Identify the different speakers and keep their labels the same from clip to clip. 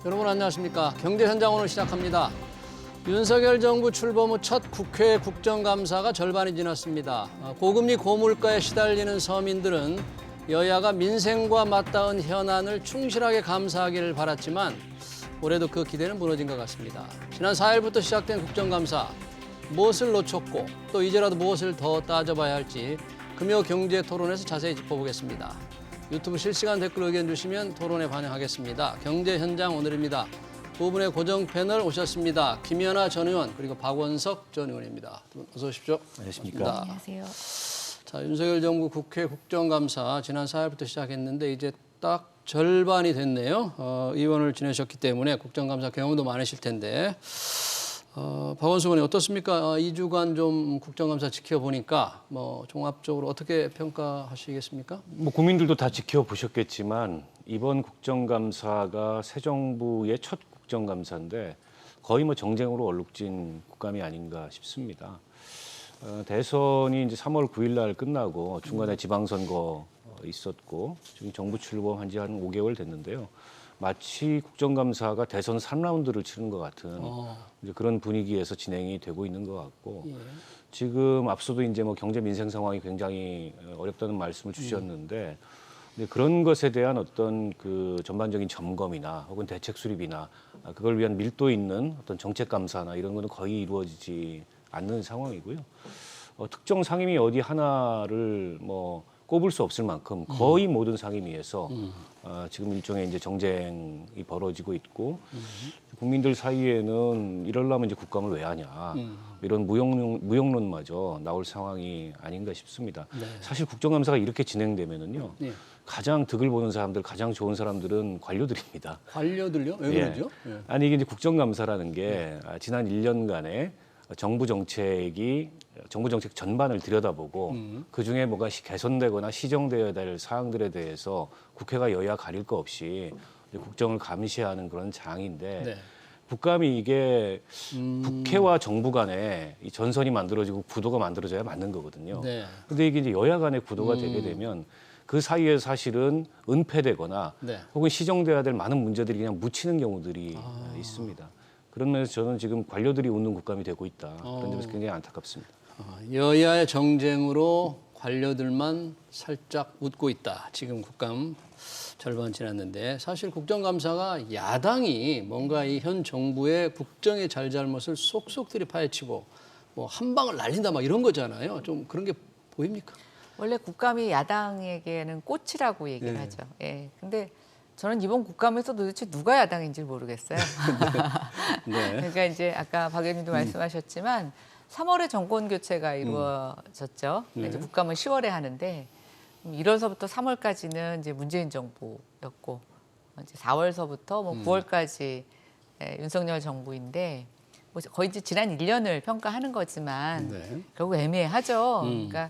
Speaker 1: 여러분 안녕하십니까. 경제 현장 오늘 시작합니다. 윤석열 정부 출범 후 첫 국회 국정감사가 절반이 지났습니다. 고금리 고물가에 시달리는 서민들은 여야가 민생과 맞닿은 현안을 충실하게 감사하기를 바랐지만 올해도 그 기대는 무너진 것 같습니다. 지난 4일부터 시작된 국정감사, 무엇을 놓쳤고 또 이제라도 무엇을 더 따져봐야 할지 금요 경제 토론에서 자세히 짚어보겠습니다. 유튜브 실시간 댓글 의견 주시면 토론에 반영하겠습니다. 경제 현장 오늘입니다. 두 분의 고정 패널 오셨습니다. 김연아 전 의원 그리고 박원석 전 의원입니다. 두 분 어서 오십시오.
Speaker 2: 안녕하십니까.
Speaker 3: 안녕하세요.
Speaker 1: 자, 윤석열 정부 국회 국정감사 지난 4일부터 시작했는데 이제 딱 절반이 됐네요. 의원을 지내셨기 때문에 국정감사 경험도 많으실 텐데 박원석 의원님 어떻습니까? 2주간 좀 국정감사 지켜보니까 뭐 종합적으로 어떻게 평가하시겠습니까?
Speaker 2: 뭐 국민들도 다 지켜보셨겠지만 이번 국정감사가 새 정부의 첫 국정감사인데 거의 뭐 정쟁으로 얼룩진 국감이 아닌가 싶습니다. 대선이 이제 3월 9일 날 끝나고 중간에 지방선거 있었고 지금 정부 출범한 지 한 5개월 됐는데요. 마치 국정감사가 대선 3라운드를 치른 것 같은 이제 그런 분위기에서 진행이 되고 있는 것 같고 지금 앞서도 이제 뭐 경제 민생 상황이 굉장히 어렵다는 말씀을 주셨는데 근데 그런 것에 대한 어떤 그 전반적인 점검이나 혹은 대책 수립이나 그걸 위한 밀도 있는 어떤 정책 감사나 이런 거는 거의 이루어지지 않는 상황이고요. 특정 상임위 어디 하나를 뭐 꼽을 수 없을 만큼 거의 모든 상임위에서 지금 일종의 이제 정쟁이 벌어지고 있고 국민들 사이에는 이러려면 이제 국감을 왜 하냐 이런 무용론마저 나올 상황이 아닌가 싶습니다.
Speaker 1: 네.
Speaker 2: 사실 국정감사가 이렇게 진행되면은요
Speaker 1: 네.
Speaker 2: 가장 득을 보는 사람들, 가장 좋은 사람들은 관료들입니다.
Speaker 1: 관료들요? 왜 그러죠? 예.
Speaker 2: 아니 이게 이제 국정감사라는 게 지난 1년간의 정부 정책 전반을 들여다보고 그중에 뭐가 개선되거나 시정되어야 될 사항들에 대해서 국회가 여야 가릴 거 없이 국정을 감시하는 그런 장인데
Speaker 1: 네.
Speaker 2: 국감이 이게 국회와 정부 간에 이 전선이 만들어지고 구도가 만들어져야 맞는 거거든요.
Speaker 1: 네.
Speaker 2: 근데 이게 이제 여야 간의 구도가 되게 되면 그 사이에 사실은 은폐되거나
Speaker 1: 네.
Speaker 2: 혹은 시정돼야 될 많은 문제들이 그냥 묻히는 경우들이 있습니다. 그런 면에서 저는 지금 관료들이 웃는 국감이 되고 있다. 그런 점에서 굉장히 안타깝습니다.
Speaker 1: 여야의 정쟁으로 관료들만 살짝 웃고 있다. 지금 국감 절반 지났는데 사실 국정감사가 야당이 뭔가 이 현 정부의 국정의 잘잘못을 속속들이 파헤치고 뭐 한 방을 날린다 막 이런 거잖아요. 좀 그런 게 보입니까?
Speaker 3: 원래 국감이 야당에게는 꽃이라고 얘기를
Speaker 1: 네.
Speaker 3: 하죠. 예. 근데 저는 이번 국감에서 도대체 누가 야당인지 모르겠어요.
Speaker 1: 네.
Speaker 3: 그러니까 이제 아까 박 의원님도 말씀하셨지만 3월에 정권 교체가 이루어졌죠.
Speaker 1: 네.
Speaker 3: 이제 국감은 10월에 하는데 1월서부터 3월까지는 이제 문재인 정부였고 이제 4월서부터 뭐 9월까지 윤석열 정부인데 뭐 거의 이제 지난 1년을 평가하는 거지만
Speaker 1: 네.
Speaker 3: 결국 애매하죠. 그러니까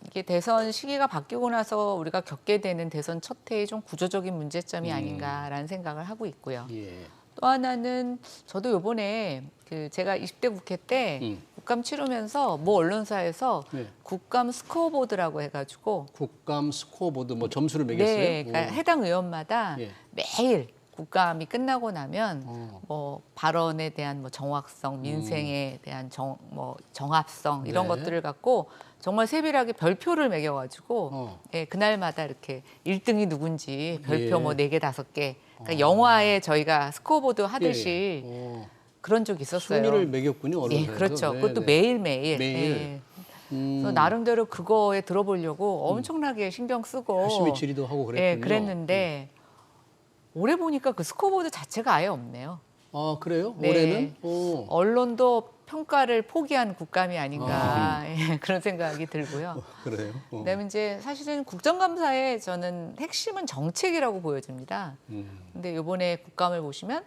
Speaker 3: 이게 대선 시기가 바뀌고 나서 우리가 겪게 되는 대선 첫 해의 좀 구조적인 문제점이 아닌가라는 생각을 하고 있고요.
Speaker 1: 예.
Speaker 3: 또 하나는 저도 이번에 그 제가 20대 국회 때 국감 치르면서 모 언론사에서
Speaker 1: 네.
Speaker 3: 국감 스코어보드라고 해가지고
Speaker 1: 국감 스코어보드 뭐 점수를 매겼어요?
Speaker 3: 네, 그러니까 해당 의원마다
Speaker 1: 예.
Speaker 3: 매일 국감이 끝나고 나면 뭐 발언에 대한 뭐 정확성, 민생에 대한 정합성 이런
Speaker 1: 네.
Speaker 3: 것들을 갖고 정말 세밀하게 별표를 매겨가지고 예, 그날마다 이렇게 1등이 누군지 별표
Speaker 1: 예.
Speaker 3: 뭐 4개, 5개. 그러니까 영화에 저희가 스코어보드 하듯이
Speaker 1: 예.
Speaker 3: 그런 적이 있었어요.
Speaker 1: 순위를 매겼군요.
Speaker 3: 예,
Speaker 1: 언론사에서.
Speaker 3: 그렇죠.
Speaker 1: 네,
Speaker 3: 그것도
Speaker 1: 네.
Speaker 3: 매일매일.
Speaker 1: 매일.
Speaker 3: 예. 그래서 나름대로 그거에 들어보려고 엄청나게 신경 쓰고
Speaker 1: 열심히 질의도 하고 그랬군요.
Speaker 3: 예, 그랬는데 올해 보니까 그 스코어보드 자체가 아예 없네요.
Speaker 1: 아, 그래요?
Speaker 3: 네.
Speaker 1: 올해는? 오.
Speaker 3: 언론도 평가를 포기한 국감이 아닌가 예, 그런 생각이 들고요.
Speaker 1: 그래요?
Speaker 3: 그다음에 이제 사실은 국정감사의 저는 핵심은 정책이라고 보여집니다. 근데 이번에 국감을 보시면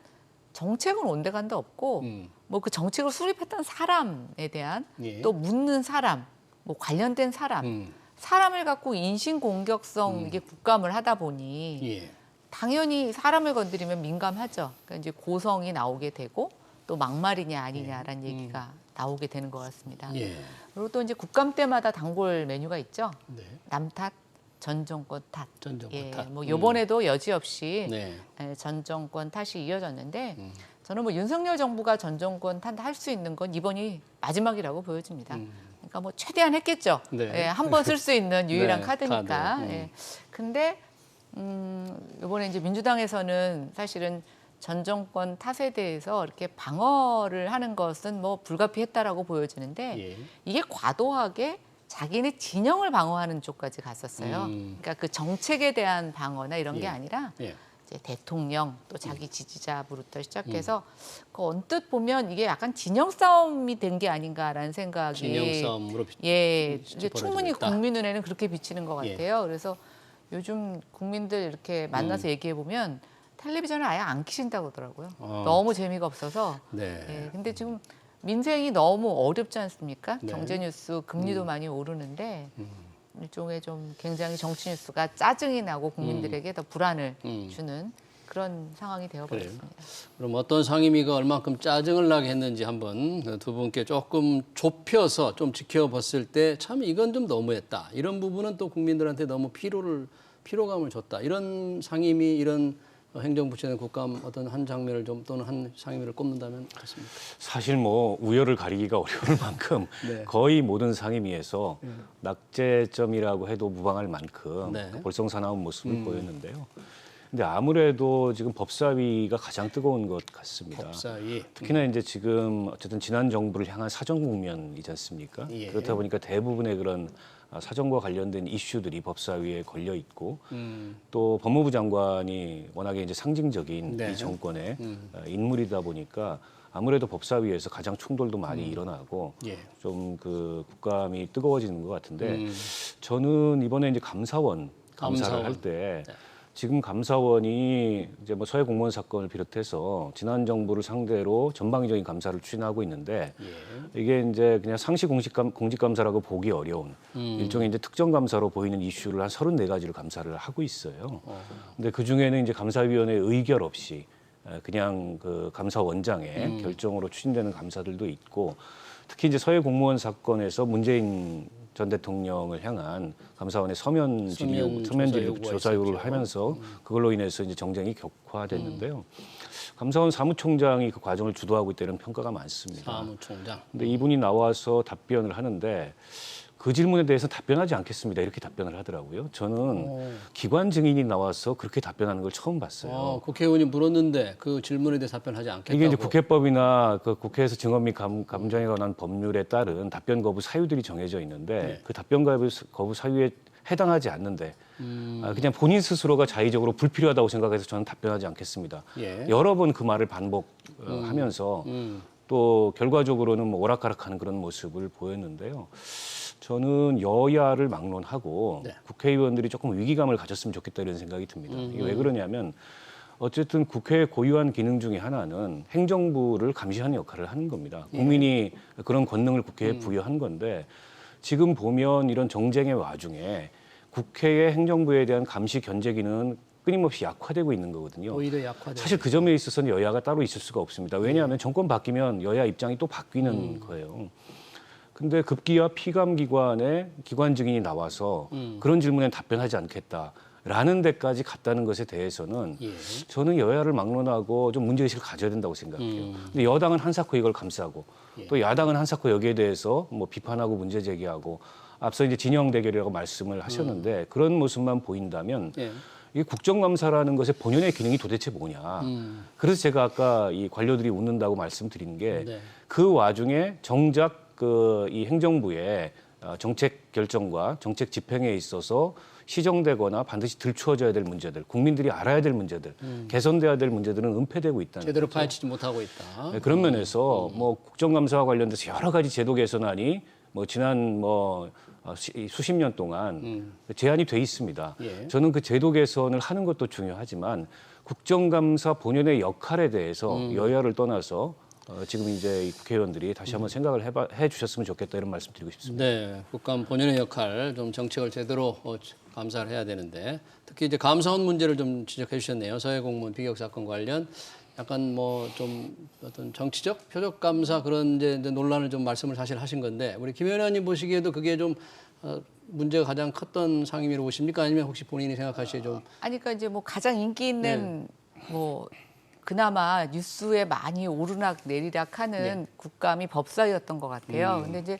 Speaker 3: 정책은 온데간데 없고 뭐 그 정책을 수립했던 사람에 대한
Speaker 1: 예.
Speaker 3: 또 묻는 사람, 뭐 관련된 사람, 사람을 갖고 인신공격성 이게 국감을 하다 보니
Speaker 1: 예.
Speaker 3: 당연히 사람을 건드리면 민감하죠. 그러니까 이제 고성이 나오게 되고 또 막말이냐 아니냐라는 얘기가 나오게 되는 것 같습니다.
Speaker 1: 예.
Speaker 3: 그리고 또 이제 국감 때마다 단골 메뉴가 있죠.
Speaker 1: 네.
Speaker 3: 남 탓, 전 정권 탓.
Speaker 1: 전 정권
Speaker 3: 예,
Speaker 1: 탓.
Speaker 3: 뭐 요번에도 여지없이
Speaker 1: 네.
Speaker 3: 전 정권 탓이 이어졌는데 저는 뭐 윤석열 정부가 전 정권 탓 할 수 있는 건 이번이 마지막이라고 보여집니다. 그러니까 뭐 최대한 했겠죠.
Speaker 1: 네.
Speaker 3: 예, 한 번 쓸 수 있는 유일한
Speaker 1: 네,
Speaker 3: 카드니까.
Speaker 1: 카드.
Speaker 3: 예. 근데 이번에 이제 민주당에서는 사실은 전 정권 탓에 대해서 이렇게 방어를 하는 것은 뭐 불가피했다라고 보여지는데
Speaker 1: 예.
Speaker 3: 이게 과도하게 자기네 진영을 방어하는 쪽까지 갔었어요. 그러니까 그 정책에 대한 방어나 이런
Speaker 1: 예.
Speaker 3: 게 아니라
Speaker 1: 예.
Speaker 3: 이제 대통령 또 자기 지지자부터 시작해서 그 언뜻 보면 이게 약간 진영 싸움이 된 게 아닌가라는 생각이
Speaker 1: 진영 싸움으로
Speaker 3: 예,
Speaker 1: 진짜
Speaker 3: 이제 충분히
Speaker 1: 벌어지고 있다.
Speaker 3: 국민 눈에는 그렇게 비치는 것
Speaker 1: 예.
Speaker 3: 같아요. 그래서 요즘 국민들 이렇게 만나서 얘기해 보면 텔레비전을 아예 안 키신다고 하더라고요. 너무 재미가 없어서.
Speaker 1: 네.
Speaker 3: 예, 근데 지금 민생이 너무 어렵지 않습니까?
Speaker 1: 네.
Speaker 3: 경제 뉴스, 금리도 많이 오르는데 일종의 좀 굉장히 정치 뉴스가 짜증이 나고 국민들에게 더 불안을 주는 그런 상황이 되어버렸습니다.
Speaker 1: 그럼 어떤 상임위가 얼만큼 짜증을 나게 했는지 한번 두 분께 조금 좁혀서 좀 지켜봤을 때 참 이건 좀 너무했다. 이런 부분은 또 국민들한테 너무 피로감을 줬다. 이런 상임위, 이런 행정부처의 국감 어떤 한 장면을 좀 또는 한 상임위를 꼽는다면 어떻습니까?
Speaker 2: 사실 뭐 우열을 가리기가 어려울 만큼
Speaker 1: 네.
Speaker 2: 거의 모든 상임위에서 낙제점이라고 해도 무방할 만큼
Speaker 1: 네.
Speaker 2: 볼썽사나운 모습을 보였는데요. 근데 아무래도 지금 법사위가 가장 뜨거운 것 같습니다.
Speaker 1: 법사위.
Speaker 2: 특히나 이제 지금 어쨌든 지난 정부를 향한 사정 국면이지 않습니까?
Speaker 1: 예.
Speaker 2: 그렇다 보니까 대부분의 그런 사정과 관련된 이슈들이 법사위에 걸려 있고 또 법무부 장관이 워낙에 이제 상징적인
Speaker 1: 네.
Speaker 2: 이 정권의 인물이다 보니까 아무래도 법사위에서 가장 충돌도 많이 일어나고
Speaker 1: 예.
Speaker 2: 좀 그 국감이 뜨거워지는 것 같은데 저는 이번에 이제 감사원 감사를 할 때
Speaker 1: 네.
Speaker 2: 지금 감사원이 이제 뭐 서해 공무원 사건을 비롯해서 지난 정부를 상대로 전방위적인 감사를 추진하고 있는데
Speaker 1: 예.
Speaker 2: 이게 이제 그냥 상시 공직 감사라고 보기 어려운 일종의 이제 특정 감사로 보이는 이슈를 한 34가지를 감사를 하고 있어요. 근데 그 중에는 이제 감사위원회 의결 없이 그냥 그 감사원장의 결정으로 추진되는 감사들도 있고 특히 이제 서해 공무원 사건에서 문재인 전 대통령을 향한 감사원의 서면 질의 조사 요구를 하면서 그걸로 인해서 이제 정쟁이 격화됐는데요. 감사원 사무총장이 그 과정을 주도하고 있다는 평가가 많습니다.
Speaker 1: 사무총장.
Speaker 2: 근데 이분이 나와서 답변을 하는데 그 질문에 대해서 답변하지 않겠습니다. 이렇게 답변을 하더라고요. 저는 기관 증인이 나와서 그렇게 답변하는 걸 처음 봤어요.
Speaker 1: 국회의원이 물었는데 그 질문에 대해 답변하지 않겠다고.
Speaker 2: 이게 이제 국회법이나 그 국회에서 증언 및 감정에 관한 법률에 따른 답변 거부 사유들이 정해져 있는데
Speaker 1: 네.
Speaker 2: 그 답변 거부 사유에 해당하지 않는데 그냥 본인 스스로가 자의적으로 불필요하다고 생각해서 저는 답변하지 않겠습니다.
Speaker 1: 예.
Speaker 2: 여러 번 그 말을 반복하면서 또 결과적으로는 뭐 오락가락하는 그런 모습을 보였는데요. 저는 여야를 막론하고
Speaker 1: 네.
Speaker 2: 국회의원들이 조금 위기감을 가졌으면 좋겠다 이런 생각이 듭니다. 이게 왜 그러냐면 어쨌든 국회의 고유한 기능 중에 하나는 행정부를 감시하는 역할을 하는 겁니다. 국민이 그런 권능을 국회에 부여한 건데 지금 보면 이런 정쟁의 와중에 국회의 행정부에 대한 감시 견제 기능은 끊임없이 약화되고 있는 거거든요.
Speaker 1: 오히려 약화되고.
Speaker 2: 사실 그 점에 있어서는 여야가 따로 있을 수가 없습니다. 왜냐하면 정권 바뀌면 여야 입장이 또 바뀌는 거예요. 근데 급기야 피감기관의 기관 증인이 나와서 그런 질문에 답변하지 않겠다라는 데까지 갔다는 것에 대해서는
Speaker 1: 예.
Speaker 2: 저는 여야를 막론하고 좀 문제의식을 가져야 된다고 생각해요. 근데 여당은 한사코 이걸 감싸고 또 야당은 한사코 여기에 대해서 뭐 비판하고 문제 제기하고 앞서 이제 진영 대결이라고 말씀을 하셨는데 그런 모습만 보인다면
Speaker 1: 예.
Speaker 2: 이게 국정감사라는 것의 본연의 기능이 도대체 뭐냐. 그래서 제가 아까 이 관료들이 웃는다고 말씀드린 게 그 와중에 정작 이 행정부의 정책 결정과 정책 집행에 있어서 시정되거나 반드시 들추어져야 될 문제들, 국민들이 알아야 될 문제들, 개선돼야 될 문제들은 은폐되고 있다는
Speaker 1: 제대로
Speaker 2: 거죠.
Speaker 1: 파헤치지 못하고 있다.
Speaker 2: 네, 그런 면에서 뭐 국정감사와 관련돼서 여러 가지 제도 개선안이 뭐 지난 수십 년 동안 제안이 돼 있습니다.
Speaker 1: 예.
Speaker 2: 저는 그 제도 개선을 하는 것도 중요하지만 국정감사 본연의 역할에 대해서 여야를 떠나서 지금 이제 이 국회의원들이 다시 한번 생각을 해 주셨으면 좋겠다 이런 말씀 드리고 싶습니다.
Speaker 1: 네, 국감 본연의 역할, 좀 정책을 제대로 감사를 해야 되는데 특히 이제 감사원 문제를 좀 지적해 주셨네요. 서해 공무원 비격 사건 관련 약간 뭐 좀 어떤 정치적 표적 감사 그런 이제 논란을 좀 말씀을 사실 하신 건데 우리 김 의원님 보시기에도 그게 좀 문제가 가장 컸던 상임위로 보십니까? 아니면 혹시 본인이 생각하시기에 좀
Speaker 3: 아니, 그러니까 이제 뭐 가장 인기 있는 뭐 그나마 뉴스에 많이 오르락 내리락하는 국감이 법사위였던 것 같아요. 근데 이제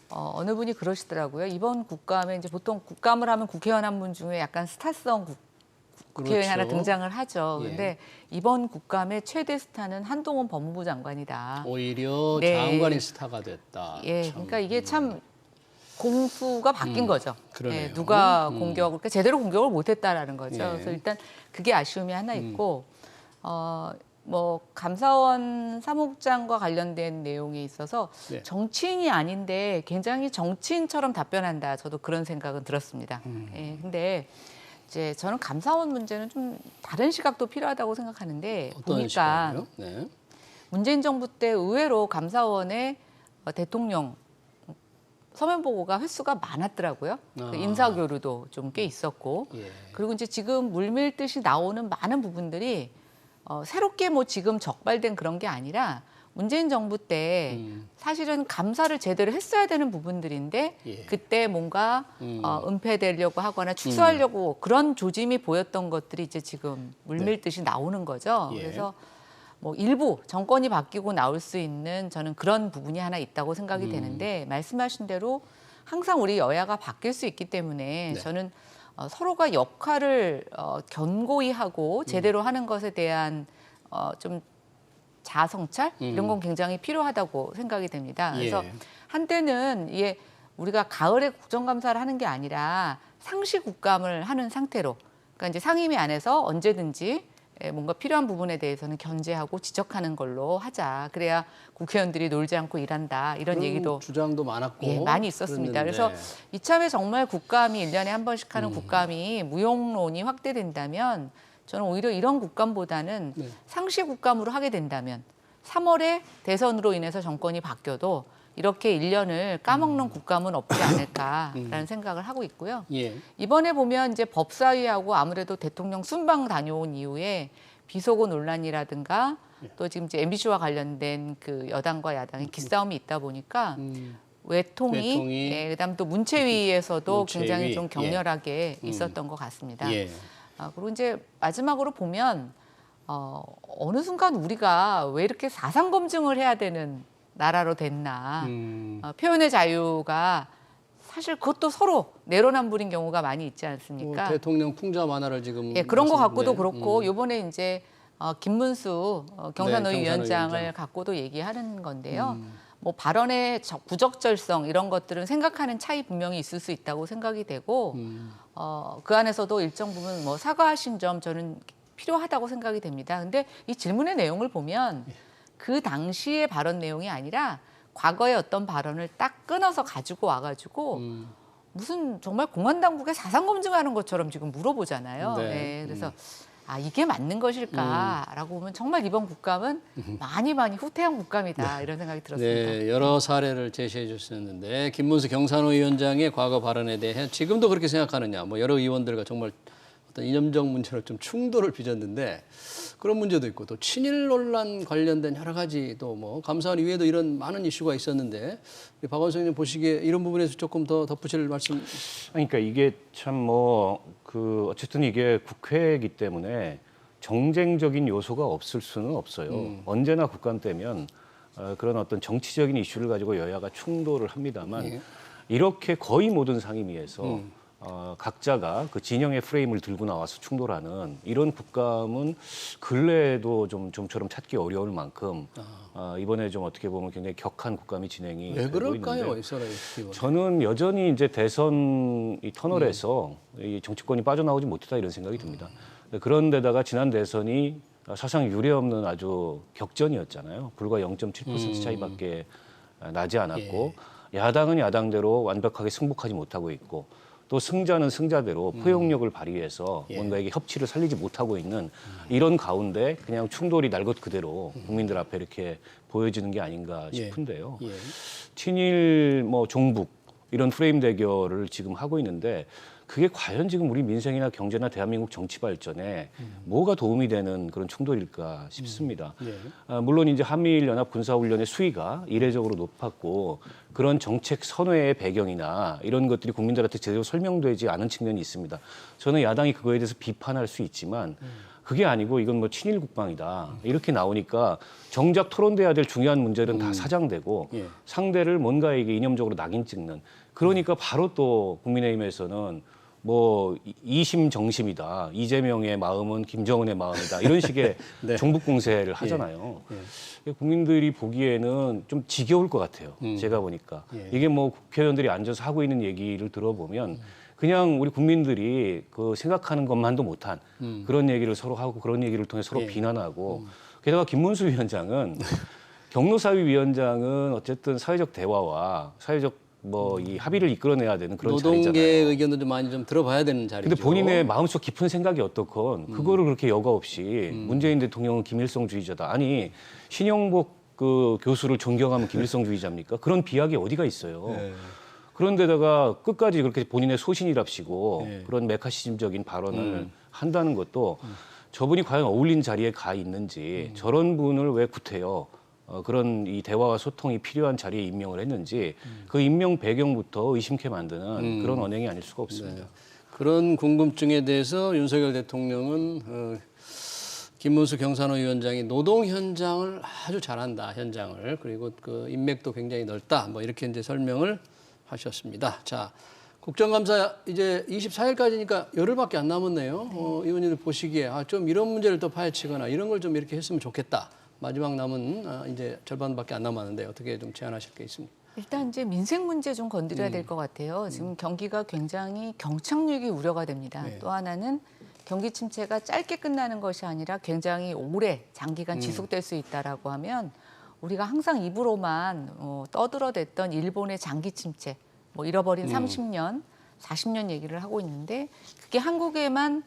Speaker 3: 어느 분이 그러시더라고요. 이번 국감에 이제 보통 국감을 하면 국회의원 한 분 중에 약간 스타성 국회의원이
Speaker 1: 그렇죠.
Speaker 3: 하나 등장을 하죠.
Speaker 1: 예.
Speaker 3: 근데 이번 국감의 최대 스타는 한동훈 법무부 장관이다.
Speaker 1: 오히려
Speaker 3: 네.
Speaker 1: 장관이 스타가 됐다.
Speaker 3: 예,
Speaker 1: 참.
Speaker 3: 그러니까 이게 참 공수가 바뀐 거죠.
Speaker 1: 그러네요.
Speaker 3: 예, 누가 공격을, 그러니까 제대로 공격을 못했다라는 거죠.
Speaker 1: 예.
Speaker 3: 그래서 일단 그게 아쉬움이 하나 있고, 뭐 감사원 사무국장과 관련된 내용에 있어서
Speaker 1: 네.
Speaker 3: 정치인이 아닌데 굉장히 정치인처럼 답변한다. 저도 그런 생각은 들었습니다. 예, 근데 이제 저는 감사원 문제는 좀 다른 시각도 필요하다고 생각하는데
Speaker 1: 어떤
Speaker 3: 보니까
Speaker 1: 시각이요? 네.
Speaker 3: 문재인 정부 때 의외로 감사원에 대통령 서면 보고가 횟수가 많았더라고요.
Speaker 1: 아.
Speaker 3: 그 인사 교류도 좀 꽤 있었고,
Speaker 1: 예.
Speaker 3: 그리고 이제 지금 물밀듯이 나오는 많은 부분들이 새롭게 뭐 지금 적발된 그런 게 아니라 문재인 정부 때 사실은 감사를 제대로 했어야 되는 부분들인데
Speaker 1: 예.
Speaker 3: 그때 뭔가 은폐되려고 하거나 축소하려고 그런 조짐이 보였던 것들이 이제 지금 물밀듯이 나오는 거죠.
Speaker 1: 예.
Speaker 3: 그래서 뭐 일부 정권이 바뀌고 나올 수 있는 저는 그런 부분이 하나 있다고 생각이 되는데 말씀하신 대로 항상 우리 여야가 바뀔 수 있기 때문에
Speaker 1: 네.
Speaker 3: 저는 서로가 역할을 견고히 하고 제대로 하는 것에 대한 좀 자아성찰 이런 건 굉장히 필요하다고 생각이 됩니다. 그래서
Speaker 1: 예.
Speaker 3: 한때는 이게 우리가 가을에 국정감사를 하는 게 아니라 상시 국감을 하는 상태로, 그러니까 이제 상임위 안에서 언제든지 뭔가 필요한 부분에 대해서는 견제하고 지적하는 걸로 하자. 그래야 국회의원들이 놀지 않고 일한다. 이런
Speaker 1: 그런
Speaker 3: 얘기도
Speaker 1: 주장도 많았고
Speaker 3: 예, 많이 있었습니다.
Speaker 1: 그랬는데.
Speaker 3: 그래서 이참에 정말 국감이 1년에 한 번씩 하는 국감이 무용론이 확대된다면 저는 오히려 이런 국감보다는
Speaker 1: 네.
Speaker 3: 상시 국감으로 하게 된다면 3월에 대선으로 인해서 정권이 바뀌어도 이렇게 1년을 까먹는 국감은 없지 않을까라는 생각을 하고 있고요.
Speaker 1: 예.
Speaker 3: 이번에 보면 이제 법사위하고 아무래도 대통령 순방 다녀온 이후에 비속어 논란이라든가 또 지금 이제 MBC와 관련된 그 여당과 야당의 기싸움이 있다 보니까 외통위, 예, 그다음 또 문체위에서도
Speaker 1: 문체위,
Speaker 3: 굉장히 좀
Speaker 1: 예.
Speaker 3: 격렬하게 있었던 것 같습니다.
Speaker 1: 예.
Speaker 3: 그리고 이제 마지막으로 보면 어느 순간 우리가 왜 이렇게 사상 검증을 해야 되는 나라로 됐나. 표현의 자유가 사실 그것도 서로 내로남불인 경우가 많이 있지 않습니까?
Speaker 1: 뭐 대통령 풍자 만화를 지금
Speaker 3: 예, 그런 거
Speaker 1: 하시는데,
Speaker 3: 갖고도 그렇고 요번에 이제 김문수 경산노위
Speaker 1: 네,
Speaker 3: 위원장을
Speaker 1: 경산노위 위원장.
Speaker 3: 갖고도 얘기하는 건데요. 뭐 발언의 부적절성 이런 것들은 생각하는 차이 분명히 있을 수 있다고 생각이 되고 그 안에서도 일정 부분 뭐 사과하신 점 저는 필요하다고 생각이 됩니다. 근데 이 질문의 내용을 보면 그 당시의 발언 내용이 아니라 과거의 어떤 발언을 딱 끊어서 가지고 와가지고 무슨 정말 공안 당국에 사상 검증하는 것처럼 지금 물어보잖아요.
Speaker 1: 네.
Speaker 3: 네, 그래서 이게 맞는 것일까라고 보면 정말 이번 국감은 많이 후퇴한 국감이다 이런 생각이 들었습니다.
Speaker 1: 네, 여러 사례를 제시해 주셨는데 김문수 경산호 위원장의 과거 발언에 대해 지금도 그렇게 생각하느냐, 뭐 여러 의원들과 정말 어떤 이념적 문제로 좀 충돌을 빚었는데 그런 문제도 있고 또 친일 논란 관련된 여러 가지 또 뭐 감사원 이외에도 이런 많은 이슈가 있었는데 우리 박원석 의원님 보시기에 이런 부분에서 조금 더 덧붙일 말씀.
Speaker 2: 그러니까 이게 참 뭐 그 어쨌든 이게 국회이기 때문에 정쟁적인 요소가 없을 수는 없어요. 언제나 국감 때면 그런 어떤 정치적인 이슈를 가지고 여야가 충돌을 합니다만
Speaker 1: 예.
Speaker 2: 이렇게 거의 모든 상임위에서 각자가 그 진영의 프레임을 들고 나와서 충돌하는 이런 국감은 근래에도 좀처럼 찾기 어려울 만큼 이번에 좀 어떻게 보면 굉장히 격한 국감이 진행이
Speaker 1: 왜
Speaker 2: 되고
Speaker 1: 그럴까요,
Speaker 2: 있는데
Speaker 1: 이스라엘 기본?
Speaker 2: 저는 여전히 이제 대선 이 터널에서 이 정치권이 빠져나오지 못했다 이런 생각이 듭니다. 그런데다가 지난 대선이 사상 유례 없는 아주 격전이었잖아요. 불과 0.7% 차이밖에 나지 않았고 야당은 야당대로 완벽하게 승복하지 못하고 있고 또 승자는 승자대로 포용력을 발휘해서 뭔가 이게 협치를 살리지 못하고 있는 이런 가운데 그냥 충돌이 날 것 그대로 국민들 앞에 이렇게 보여지는 게 아닌가 싶은데요.
Speaker 1: 예.
Speaker 2: 친일 뭐 종북 이런 프레임 대결을 지금 하고 있는데 그게 과연 지금 우리 민생이나 경제나 대한민국 정치 발전에 뭐가 도움이 되는 그런 충돌일까 싶습니다.
Speaker 1: 예.
Speaker 2: 물론 이제 한미일 연합 군사훈련의 수위가 이례적으로 높았고 그런 정책 선회의 배경이나 이런 것들이 국민들한테 제대로 설명되지 않은 측면이 있습니다. 저는 야당이 그거에 대해서 비판할 수 있지만 그게 아니고 이건 뭐 친일 국방이다 이렇게 나오니까 정작 토론돼야 될 중요한 문제는 다 사장되고
Speaker 1: 예.
Speaker 2: 상대를 뭔가에게 이념적으로 낙인 찍는 그러니까 바로 또 국민의힘에서는 뭐 이심정심이다. 이재명의 마음은 김정은의 마음이다. 이런 식의
Speaker 1: 네.
Speaker 2: 종북 공세를 하잖아요. 국민들이 보기에는 좀 지겨울 것 같아요. 제가 보니까.
Speaker 1: 예.
Speaker 2: 이게 뭐 국회의원들이 앉아서 하고 있는 얘기를 들어보면 그냥 우리 국민들이 그 생각하는 것만도 못한 그런 얘기를 서로 하고 그런 얘기를 통해 서로
Speaker 1: 예.
Speaker 2: 비난하고 게다가 김문수 위원장은 경로사위 위원장은 어쨌든 사회적 대화와 사회적 뭐 이 합의를 이끌어내야 되는 그런
Speaker 1: 노동계
Speaker 2: 자리잖아요.
Speaker 1: 의견도 좀 많이 좀 들어봐야 되는 자리죠.
Speaker 2: 근데 본인의 마음속 깊은 생각이 어떻건 그거를 그렇게 여과 없이 문재인 대통령은 김일성주의자다. 아니 신영복 그 교수를 존경하면 김일성주의자입니까? 그런 비약이 어디가 있어요.
Speaker 1: 예.
Speaker 2: 그런데다가 끝까지 그렇게 본인의 소신이랍시고
Speaker 1: 예.
Speaker 2: 그런 메카시즘적인 발언을 한다는 것도 저분이 과연 어울린 자리에 가 있는지 저런 분을 왜 구태여 그런 이 대화와 소통이 필요한 자리에 임명을 했는지 그 임명 배경부터 의심케 만드는 그런 언행이 아닐 수가 없습니다.
Speaker 1: 네. 그런 궁금증에 대해서 윤석열 대통령은 김문수 경산호 위원장이 노동 현장을 아주 잘한다 현장을 그리고 그 인맥도 굉장히 넓다 뭐 이렇게 이제 설명을 하셨습니다. 자 국정감사 이제 24일까지니까 열흘밖에 안 남았네요. 의원님들 보시기에 좀 이런 문제를 또 파헤치거나 이런 걸 좀 이렇게 했으면 좋겠다. 마지막 남은 이제 절반밖에 안 남았는데 어떻게 좀 제안하실 게 있습니까?
Speaker 3: 일단 이제 민생 문제 좀 건드려야 될 것 같아요. 지금 경기가 굉장히 경착륙이 우려가 됩니다.
Speaker 1: 네.
Speaker 3: 또 하나는 경기 침체가 짧게 끝나는 것이 아니라 굉장히 오래 장기간 지속될 수 있다라고 하면 우리가 항상 입으로만 떠들어댔던 일본의 장기 침체, 뭐 잃어버린 30년, 40년 얘기를 하고 있는데 그게 한국에만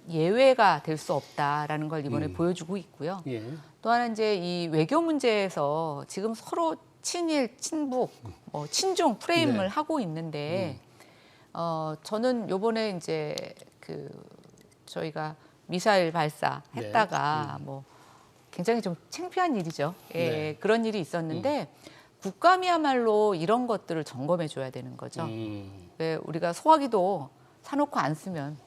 Speaker 3: 예외가 될 수 없다라는 걸 이번에 보여주고 있고요.
Speaker 1: 예.
Speaker 3: 또 하나 이제 이 외교 문제에서 지금 서로 친일, 친북, 친중 프레임을
Speaker 1: 네.
Speaker 3: 하고 있는데 저는 요번에 이제 그 저희가 미사일 발사했다가 뭐 굉장히 좀 창피한 일이죠. 예,
Speaker 1: 네.
Speaker 3: 그런 일이 있었는데 국감이야말로 이런 것들을 점검해 줘야 되는 거죠. 왜 우리가 소화기도 사놓고 안 쓰면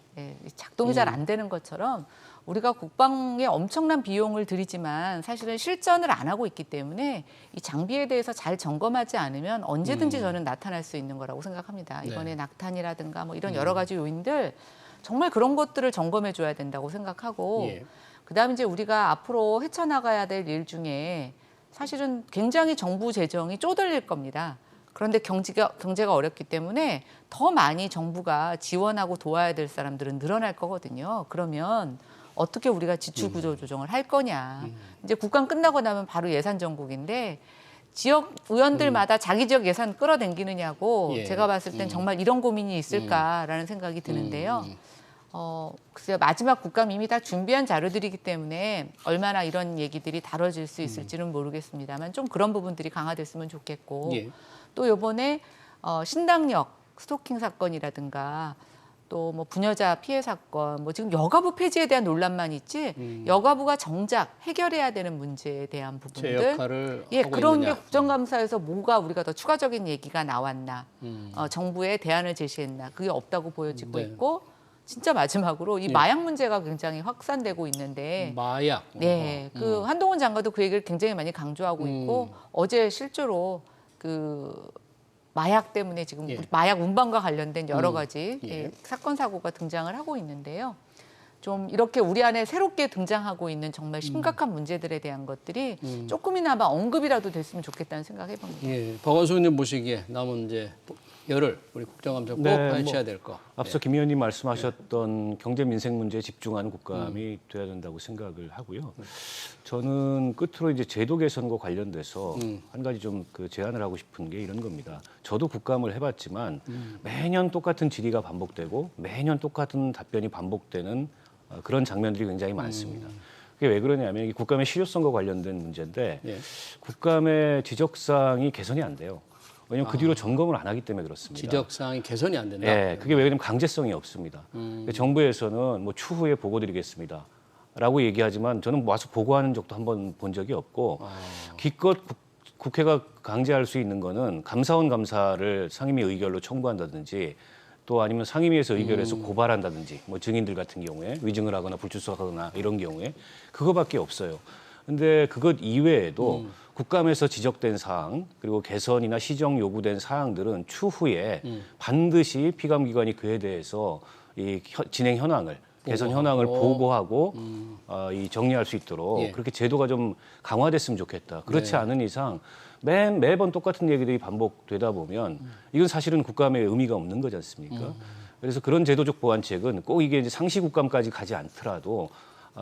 Speaker 3: 작동이 잘 안 되는 것처럼 우리가 국방에 엄청난 비용을 들이지만 사실은 실전을 안 하고 있기 때문에 이 장비에 대해서 잘 점검하지 않으면 언제든지 저는 나타날 수 있는 거라고 생각합니다. 이번에 낙탄이라든가 뭐 이런 여러 가지 요인들 정말 그런 것들을 점검해 줘야 된다고 생각하고
Speaker 1: 예.
Speaker 3: 그다음에 이제 우리가 앞으로 헤쳐나가야 될 일 중에 사실은 굉장히 정부 재정이 쪼들릴 겁니다. 그런데 경제가 어렵기 때문에 더 많이 정부가 지원하고 도와야 될 사람들은 늘어날 거거든요. 그러면 어떻게 우리가 지출 구조 조정을 할 거냐. 이제 국감 끝나고 나면 바로 예산 정국인데 지역 의원들마다 자기 지역 예산 끌어당기느냐고
Speaker 1: 예.
Speaker 3: 제가 봤을 땐 정말 이런 고민이 있을까라는 생각이 드는데요. 글쎄요, 마지막 국감 이미 다 준비한 자료들이기 때문에 얼마나 이런 얘기들이 다뤄질 수 있을지는 모르겠습니다만 좀 그런 부분들이 강화됐으면 좋겠고
Speaker 1: 예.
Speaker 3: 또 이번에 신당역 스토킹 사건이라든가 또 뭐 부녀자 피해 사건, 뭐 지금 여가부 폐지에 대한 논란만 있지 여가부가 정작 해결해야 되는 문제에 대한
Speaker 1: 제
Speaker 3: 부분들,
Speaker 1: 역할을
Speaker 3: 예,
Speaker 1: 하고
Speaker 3: 그런
Speaker 1: 있느냐.
Speaker 3: 게 국정감사에서 뭐가 우리가 더 추가적인 얘기가 나왔나, 정부에 대안을 제시했나, 그게 없다고 보여지고
Speaker 1: 네.
Speaker 3: 있고, 진짜 마지막으로 이 마약 문제가 굉장히 확산되고 있는데,
Speaker 1: 마약.
Speaker 3: 네, 그 한동훈 장관도 그 얘기를 굉장히 많이 강조하고 있고 어제 실제로 그 마약 때문에 지금
Speaker 1: 예.
Speaker 3: 우리 마약 운반과 관련된 여러 가지
Speaker 1: 예.
Speaker 3: 사건 사고가 등장을 하고 있는데요. 좀 이렇게 우리 안에 새롭게 등장하고 있는 정말 심각한 문제들에 대한 것들이 조금이나마 언급이라도 됐으면 좋겠다는 생각을 해봅니다.
Speaker 1: 예. 박원순 의원님 보시기에 남은 이제 열흘 우리 국정감사 꼭
Speaker 2: 네,
Speaker 1: 파헤쳐야 될 거.
Speaker 2: 앞서 김 의원님 말씀하셨던 경제 민생 문제에 집중하는 국감이 돼야 된다고 생각을 하고요. 저는 끝으로 이제 제도 개선과 관련돼서 한 가지 좀 그 제안을 하고 싶은 게 이런 겁니다. 저도 국감을 해봤지만 매년 똑같은 질의가 반복되고 매년 똑같은 답변이 반복되는 그런 장면들이 굉장히 많습니다. 그게 왜 그러냐면 이 국감의 실효성과 관련된 문제인데
Speaker 1: 예.
Speaker 2: 국감의 지적사항이 개선이 안 돼요. 왜냐하면 그 뒤로 점검을 안 하기 때문에 그렇습니다.
Speaker 1: 지적 사항이 개선이 안 된다.
Speaker 2: 네, 그게 왜 그러냐면 강제성이 없습니다. 그러니까 정부에서는 뭐 추후에 보고드리겠습니다. 라고 얘기하지만 저는 와서 보고하는 적도 한 번 본 적이 없고 기껏 국회가 강제할 수 있는 거는 감사원 감사를 상임위 의결로 청구한다든지 또 아니면 상임위에서 의결해서 고발한다든지 뭐 증인들 같은 경우에 위증을 하거나 불출석하거나 이런 경우에 그거밖에 없어요. 근데 그것 이외에도 국감에서 지적된 사항 그리고 개선이나 시정 요구된 사항들은 추후에 반드시 피감기관이 그에 대해서 이 진행 현황을 개선 현황을 보고하고 이 정리할 수 있도록
Speaker 1: 예.
Speaker 2: 그렇게 제도가 좀 강화됐으면 좋겠다. 그렇지
Speaker 1: 네.
Speaker 2: 않은 이상 매번 똑같은 얘기들이 반복되다 보면 이건 사실은 국감에 의미가 없는 거지 않습니까? 그래서 그런 제도적 보완책은 꼭 이게 이제 상시 국감까지 가지 않더라도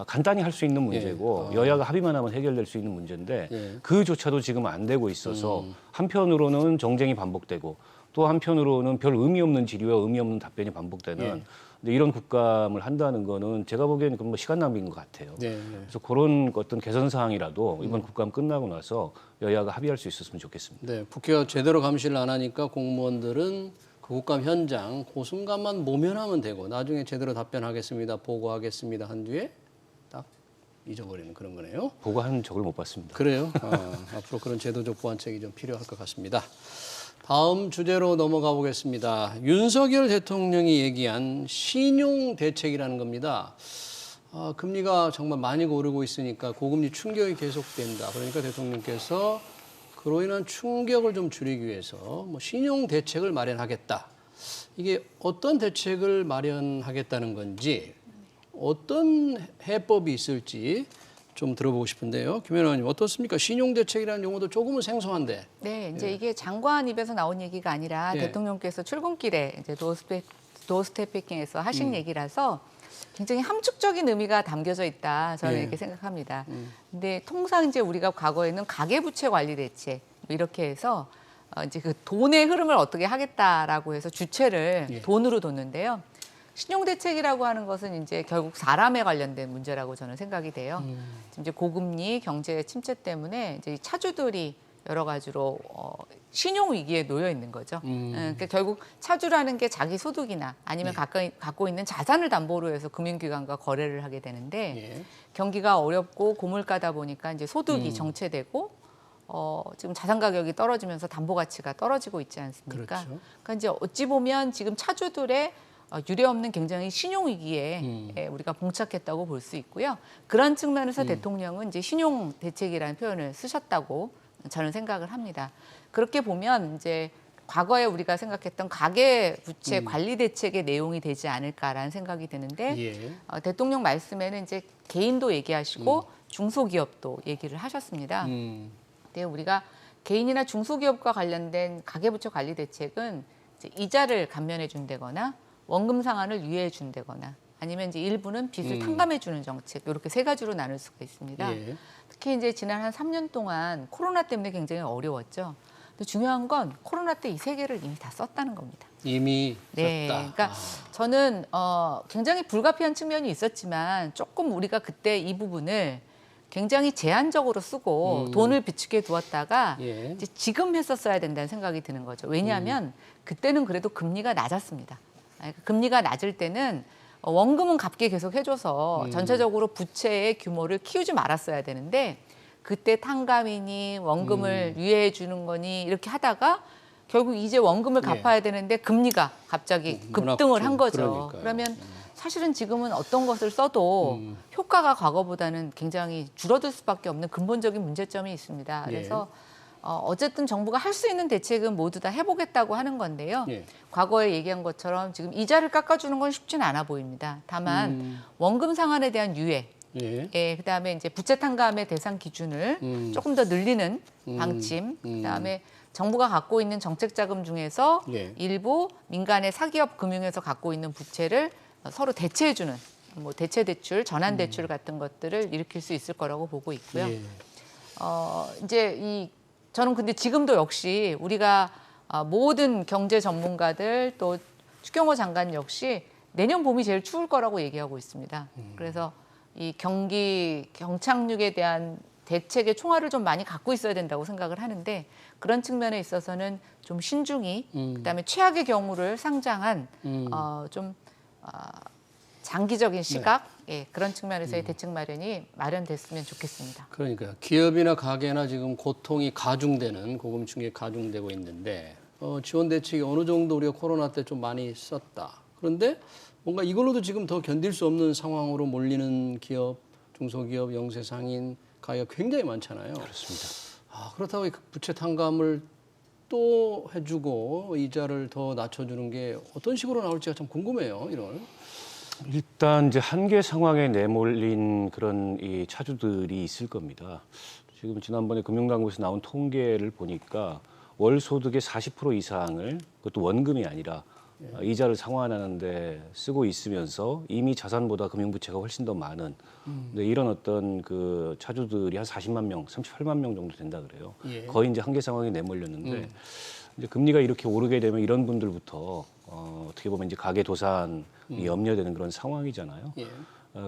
Speaker 2: 간단히 할 수 있는 문제고 여야가 합의만 하면 해결될 수 있는 문제인데
Speaker 1: 예.
Speaker 2: 그조차도 지금 안 되고 있어서 한편으로는 정쟁이 반복되고 또 한편으로는 별 의미 없는 질의와 의미 없는 답변이 반복되는
Speaker 1: 예.
Speaker 2: 근데 이런 국감을 한다는 거는 제가 보기에는 그건 뭐 시간 낭비인 것 같아요.
Speaker 1: 네, 네.
Speaker 2: 그래서 그런 어떤 개선 사항이라도 이번 국감 끝나고 나서 여야가 합의할 수 있었으면 좋겠습니다.
Speaker 1: 네, 국회가 제대로 감시를 안 하니까 공무원들은 그 국감 현장 그 순간만 모면하면 되고 나중에 제대로 답변하겠습니다, 보고하겠습니다 한 뒤에 딱 잊어버리는 그런 거네요.
Speaker 2: 보고한 적을 못 봤습니다.
Speaker 1: 그래요. 앞으로 그런 제도적 보완책이 좀 필요할 것 같습니다. 다음 주제로 넘어가 보겠습니다. 윤석열 대통령이 얘기한 신용 대책이라는 겁니다. 금리가 정말 많이 오르고 있으니까 고금리 충격이 계속된다. 그러니까 대통령께서 그로 인한 충격을 좀 줄이기 위해서 뭐 신용 대책을 마련하겠다. 이게 어떤 대책을 마련하겠다는 건지 어떤 해법이 있을지 좀 들어보고 싶은데요. 김 의원님 어떻습니까? 신용 대책이라는 용어도 조금은 생소한데.
Speaker 3: 네, 이제 이게 장관 입에서 나온 얘기가 아니라
Speaker 1: 예.
Speaker 3: 대통령께서 출근길에 이제 도어스태핑에서 하신 얘기라서 굉장히 함축적인 의미가 담겨져 있다. 저는
Speaker 1: 예.
Speaker 3: 이렇게 생각합니다. 근데 통상 이제 우리가 과거에는 가계부채 관리 대책 뭐 이렇게 해서 이제 그 돈의 흐름을 어떻게 하겠다라고 해서 주체를
Speaker 1: 예.
Speaker 3: 돈으로 뒀는데요. 신용대책이라고 하는 것은 이제 결국 사람에 관련된 문제라고 저는 생각이 돼요. 지금 이제 고금리 경제 침체 때문에 이제 이 차주들이 여러 가지로 신용 위기에 놓여 있는 거죠. 그러니까 결국 차주라는 게 자기 소득이나 아니면 갖고 있는 자산을 담보로 해서 금융기관과 거래를 하게 되는데
Speaker 1: 예.
Speaker 3: 경기가 어렵고 고물가다 보니까 이제 소득이 정체되고 지금 자산 가격이 떨어지면서 담보 가치가 떨어지고 있지 않습니까?
Speaker 1: 그렇죠.
Speaker 3: 그러니까 이제 어찌 보면 지금 차주들의 유례없는 굉장히 신용 위기에 우리가 봉착했다고 볼 수 있고요. 그런 측면에서 대통령은 이제 신용 대책이라는 표현을 쓰셨다고 저는 생각을 합니다. 그렇게 보면 이제 과거에 우리가 생각했던 가계 부채 관리 대책의 내용이 되지 않을까라는 생각이 드는데
Speaker 1: 예.
Speaker 3: 대통령 말씀에는 이제 개인도 얘기하시고 중소기업도 얘기를 하셨습니다. 근데 우리가 개인이나 중소기업과 관련된 가계부채 관리 대책은 이제 이자를 감면해 준다거나 원금 상환을 유예해 준다거나 아니면 이제 일부는 빚을 탕감해 주는 정책 이렇게 세 가지로 나눌 수가 있습니다.
Speaker 1: 예.
Speaker 3: 특히 이제 지난 한 3년 동안 코로나 때문에 굉장히 어려웠죠. 근데 중요한 건 코로나 때 이 세 개를 이미 다 썼다는 겁니다.
Speaker 1: 이미
Speaker 3: 네,
Speaker 1: 썼다.
Speaker 3: 그러니까 저는 굉장히 불가피한 측면이 있었지만 조금 우리가 그때 이 부분을 굉장히 제한적으로 쓰고 돈을 비축해 두었다가
Speaker 1: 예.
Speaker 3: 이제 지금 했었어야 된다는 생각이 드는 거죠. 왜냐하면 그때는 그래도 금리가 낮았습니다. 그러니까 금리가 낮을 때는 원금은 갚게 계속 해줘서 전체적으로 부채의 규모를 키우지 말았어야 되는데 그때 탕감이니 원금을 유예해 주는 거니 이렇게 하다가 결국 이제 원금을 갚아야 되는데 금리가 갑자기 급등을 한 거죠.
Speaker 1: 그러니까요.
Speaker 3: 그러면 사실은 지금은 어떤 것을 써도 효과가 과거보다는 굉장히 줄어들 수밖에 없는 근본적인 문제점이 있습니다. 그래서 어쨌든 정부가 할 수 있는 대책은 모두 다 해보겠다고 하는 건데요.
Speaker 1: 예.
Speaker 3: 과거에 얘기한 것처럼 지금 이자를 깎아주는 건 쉽지는 않아 보입니다. 다만 원금 상환에 대한 유예,
Speaker 1: 예.
Speaker 3: 그다음에 이제 부채 탕감의 대상 기준을 조금 더 늘리는 방침, 그다음에 정부가 갖고 있는 정책 자금 중에서
Speaker 1: 예.
Speaker 3: 일부 민간의 사기업 금융에서 갖고 있는 부채를 서로 대체해주는 뭐 대체 대출, 전환 대출 같은 것들을 일으킬 수 있을 거라고 보고 있고요.
Speaker 1: 예.
Speaker 3: 이제 저는 근데 지금도 역시 우리가 모든 경제 전문가들 또 추경호 장관 역시 내년 봄이 제일 추울 거라고 얘기하고 있습니다. 그래서 이 경기 경착륙에 대한 대책의 총알을 좀 많이 갖고 있어야 된다고 생각을 하는데 그런 측면에 있어서는 좀 신중히 그다음에 최악의 경우를 상장한 장기적인 시각 그런 측면에서의 대책 마련이 마련됐으면 좋겠습니다.
Speaker 1: 그러니까 기업이나 가게나 지금 고통이 가중되는 고금층이 가중되고 있는데 지원 대책이 어느 정도 우리가 코로나 때 좀 많이 썼다. 그런데 뭔가 이걸로도 지금 더 견딜 수 없는 상황으로 몰리는 기업, 중소기업, 영세 상인, 가게가 굉장히 많잖아요.
Speaker 2: 그렇습니다.
Speaker 1: 그렇다고 이 부채 탕감을 또 해주고 이자를 더 낮춰주는 게 어떤 식으로 나올지가 참 궁금해요. 이런.
Speaker 2: 일단 이제 한계 상황에 내몰린 그런 이 차주들이 있을 겁니다. 지금 지난번에 금융당국에서 나온 통계를 보니까 월 소득의 40% 이상을 그것도 원금이 아니라 이자를 상환하는데 쓰고 있으면서 이미 자산보다 금융부채가 훨씬 더 많은 근데 이런 어떤 그 차주들이 한 40만 명, 38만 명 정도 된다 그래요.
Speaker 1: 예.
Speaker 2: 거의 이제 한계 상황에 내몰렸는데 이제 금리가 이렇게 오르게 되면 이런 분들부터 어떻게 보면 이제 가계 도산이 염려되는 그런 상황이잖아요.
Speaker 1: 예.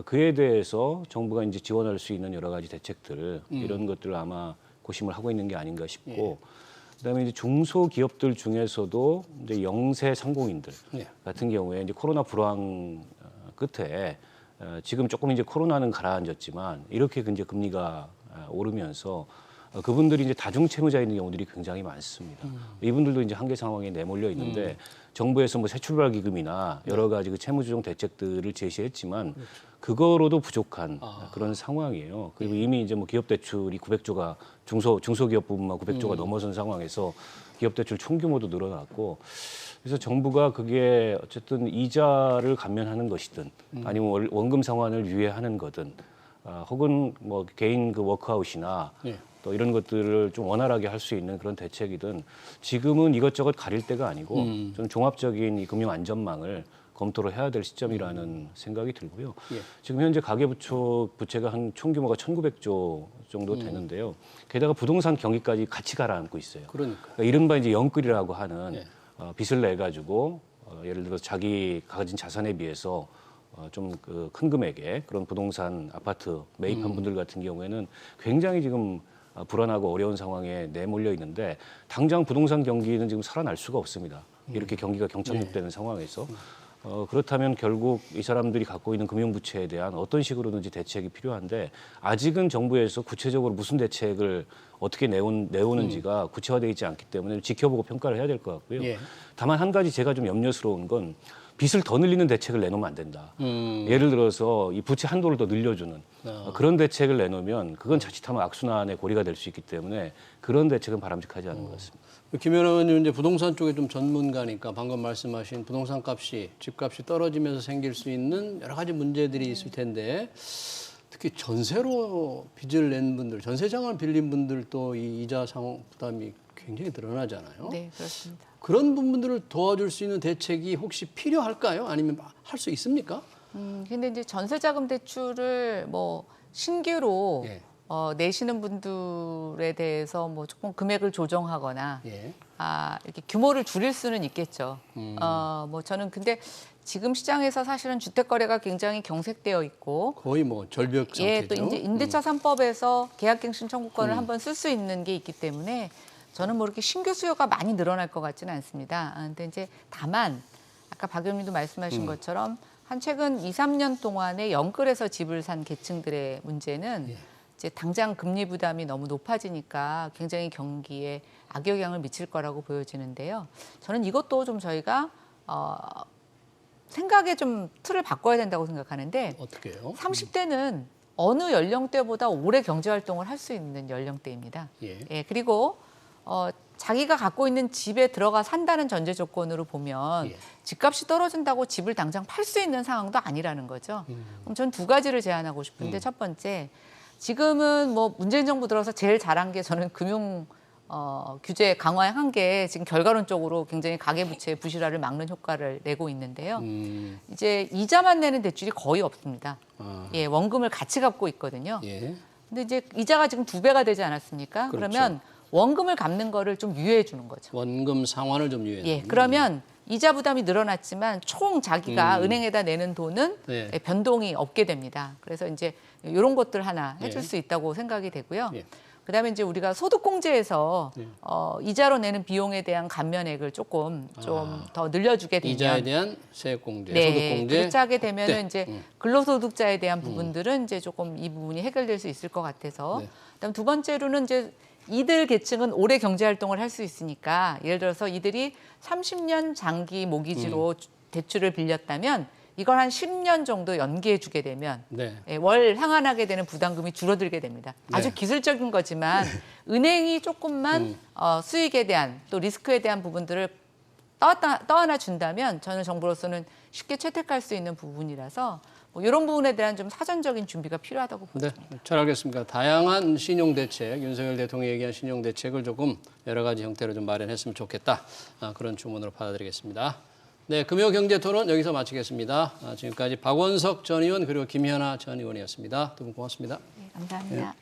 Speaker 2: 그에 대해서 정부가 이제 지원할 수 있는 여러 가지 대책들 이런 것들을 아마 고심을 하고 있는 게 아닌가 싶고 그다음에 이제 중소기업들 중에서도 이제 영세 상공인들 같은 경우에 이제 코로나 불황 끝에 지금 조금 이제 코로나는 가라앉았지만 이렇게 이제 금리가 오르면서 그분들이 이제 다중채무자 있는 경우들이 굉장히 많습니다. 이분들도 이제 한계 상황에 내몰려 있는데 정부에서 뭐 새출발 기금이나 여러 가지 그 채무 조정 대책들을 제시했지만 그거로도 부족한 그런 상황이에요. 그리고 이미 이제 뭐 기업 대출이 900조가 중소기업 부분만 900조가 넘어선 상황에서 기업 대출 총 규모도 늘어났고 그래서 정부가 그게 어쨌든 이자를 감면하는 것이든 아니면 원금 상환을 유예하는 거든 혹은 뭐 개인 그 워크아웃이나 또 이런 것들을 좀 원활하게 할 수 있는 그런 대책이든 지금은 이것저것 가릴 때가 아니고 좀 종합적인 이 금융 안전망을 검토를 해야 될 시점이라는 생각이 들고요. 지금 현재 가계부채가 한 총 규모가 1,900조 정도 되는데요. 게다가 부동산 경기까지 같이 가라앉고 있어요. 그러니까 이른바 이제 영끌이라고 하는 빚을 내 가지고 예를 들어서 자기 가진 자산에 비해서 좀 그 큰 금액의 그런 부동산 아파트 매입한 분들 같은 경우에는 굉장히 지금 불안하고 어려운 상황에 내몰려 있는데 당장 부동산 경기는 지금 살아날 수가 없습니다. 이렇게 경기가 경착륙되는 상황에서 그렇다면 결국 이 사람들이 갖고 있는 금융부채에 대한 어떤 식으로든지 대책이 필요한데 아직은 정부에서 구체적으로 무슨 대책을 어떻게 내오는지가 구체화되어 있지 않기 때문에 지켜보고 평가를 해야 될 것 같고요. 다만 한 가지 제가 좀 염려스러운 건 빚을 더 늘리는 대책을 내놓으면 안 된다. 예를 들어서 이 부채 한도를 더 늘려주는 그런 대책을 내놓으면 그건 자칫하면 악순환의 고리가 될 수 있기 때문에 그런 대책은 바람직하지 않은 것 같습니다.
Speaker 1: 김현우 의원님 이제 부동산 쪽에 좀 전문가니까 방금 말씀하신 부동산 값이 집값이 떨어지면서 생길 수 있는 여러 가지 문제들이 있을 텐데 특히 전세로 빚을 낸 분들, 전세장을 빌린 분들도 이 이자 상환 부담이 굉장히 늘어나잖아요.
Speaker 3: 네, 그렇습니다.
Speaker 1: 그런 부분들을 도와줄 수 있는 대책이 혹시 필요할까요? 아니면 할 수 있습니까?
Speaker 3: 근데 이제 전세자금 대출을 뭐 신규로 내시는 분들에 대해서 뭐 조금 금액을 조정하거나 이렇게 규모를 줄일 수는 있겠죠. 뭐 저는 근데 지금 시장에서 사실은 주택 거래가 굉장히 경색되어 있고
Speaker 1: 거의 뭐 절벽 상태죠.
Speaker 3: 또 이제 임대차 3법에서 계약갱신 청구권을 한번 쓸 수 있는 게 있기 때문에 저는 뭐 이렇게 신규 수요가 많이 늘어날 것 같지는 않습니다. 근데 이제 다만 아까 박 의원님도 말씀하신 것처럼 한 최근 2, 3년 동안에 영끌에서 집을 산 계층들의 문제는 이제 당장 금리 부담이 너무 높아지니까 굉장히 경기에 악영향을 미칠 거라고 보여지는데요. 저는 이것도 좀 저희가 생각의 좀 틀을 바꿔야 된다고 생각하는데
Speaker 1: 어떻게요?
Speaker 3: 30대는 어느 연령대보다 오래 경제 활동을 할 수 있는 연령대입니다. 그리고 자기가 갖고 있는 집에 들어가 산다는 전제 조건으로 보면 집값이 떨어진다고 집을 당장 팔 수 있는 상황도 아니라는 거죠. 그럼 전 두 가지를 제안하고 싶은데 첫 번째, 지금은 뭐 문재인 정부 들어서 제일 잘한 게 저는 금융 규제 강화한 게 지금 결과론적으로 굉장히 가계부채 부실화를 막는 효과를 내고 있는데요. 이제 이자만 내는 대출이 거의 없습니다. 원금을 같이 갚고 있거든요. 근데 이제 이자가 지금 2배가 되지 않았습니까?
Speaker 1: 그렇죠.
Speaker 3: 그러면 원금을 갚는 거를 좀 유예해 주는 거죠.
Speaker 1: 원금 상환을 좀 유예해.
Speaker 3: 그러면 이자 부담이 늘어났지만 총 자기가 은행에다 내는 돈은
Speaker 1: 네.
Speaker 3: 변동이 없게 됩니다. 그래서 이제 이런 것들 하나 해줄
Speaker 1: 예.
Speaker 3: 수 있다고 생각이 되고요.
Speaker 1: 예.
Speaker 3: 그다음에 이제 우리가 소득공제에서 이자로 내는 비용에 대한 감면액을 조금 좀 더 늘려주게 되면
Speaker 1: 이자에 대한 세액공제,
Speaker 3: 네,
Speaker 1: 소득공제.
Speaker 3: 그렇게 하게 되면은
Speaker 1: 확대.
Speaker 3: 이제 근로소득자에 대한 부분들은 이제 조금 이 부분이 해결될 수 있을 것 같아서.
Speaker 1: 네.
Speaker 3: 그다음 두 번째로는 이제 이들 계층은 오래 경제 활동을 할 수 있으니까 예를 들어서 이들이 30년 장기 모기지로 대출을 빌렸다면 이걸 한 10년 정도 연기해 주게 되면
Speaker 1: 네.
Speaker 3: 월 상환하게 되는 부담금이 줄어들게 됩니다. 아주
Speaker 1: 네.
Speaker 3: 기술적인 거지만 은행이 조금만 수익에 대한 또 리스크에 대한 부분들을 떠안아 준다면 저는 정부로서는 쉽게 채택할 수 있는 부분이라서 뭐 이런 부분에 대한 좀 사전적인 준비가 필요하다고 봅니다.
Speaker 1: 네, 잘 알겠습니다. 다양한 신용 대책, 윤석열 대통령이 얘기한 신용 대책을 조금 여러 가지 형태로 좀 마련했으면 좋겠다. 그런 주문으로 받아들이겠습니다. 네, 금요경제토론 여기서 마치겠습니다. 지금까지 박원석 전 의원 그리고 김현아 전 의원이었습니다. 두 분 고맙습니다.
Speaker 3: 네, 감사합니다.